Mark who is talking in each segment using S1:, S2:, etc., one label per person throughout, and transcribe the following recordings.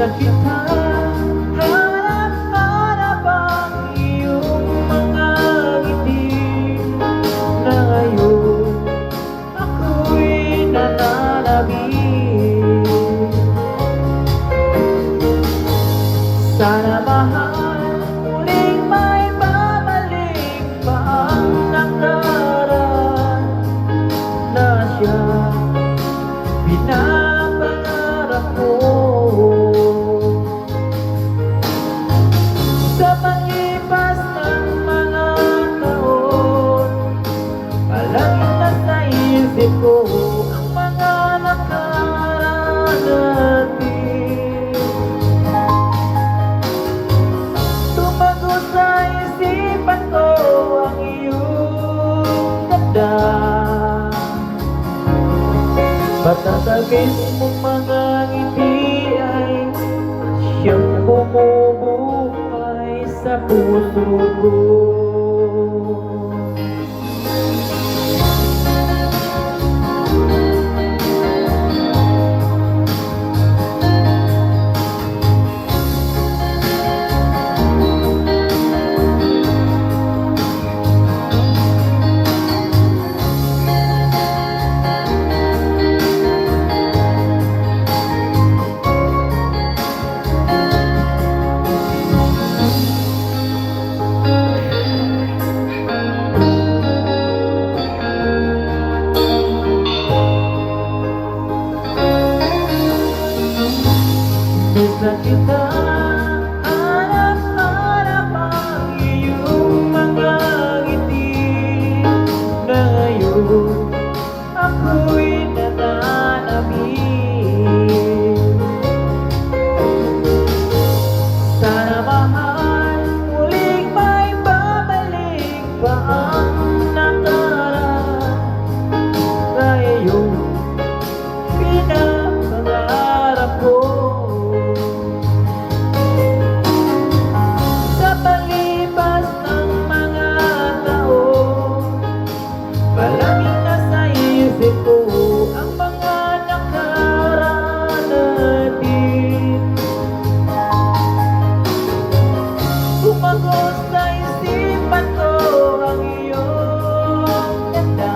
S1: Minsan kita hanap-hanap ang iyong mga ngiti na ngayon ako'y nananabik. Sana mahal, muling may babalik pa ang nakaraan na siya pinapangarap ko. Sa paglipas ng mga taon, palaging nasa isip ko ang mga nakaraan natin. Tumago sa isipan ko ang iyong ganda. Patatagin mong mga ngiti ay siyang bumubuhay sa puso ko. Minsan kita hanap-hanap ang iyong mga ngiti na ngayon ako'y nananabik. Sana mahal, muling may babalik pa ang nakaraan na iyong pinapangarap ko. Palaging nasa isip ko ang mga nakaraan natin. Tumagos sa isipan ko ang iyong ganda.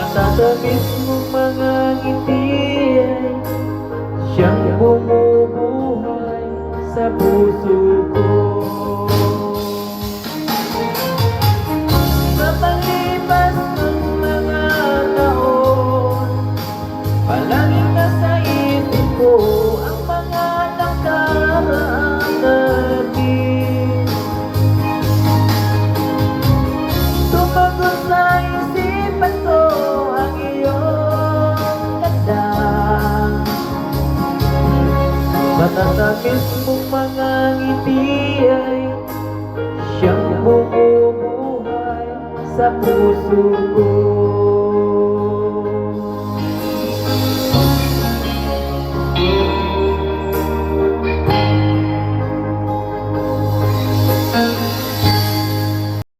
S1: Matatamis mong mga ngiti ay siyang bumubuhay sa puso ko. Palaging nasa isip ko ang mga nakaraan natin. Tumagot sa isipan ko ang iyong ganda. Matatamis mong mga ngiti ay siyang bumubuhay sa puso ko.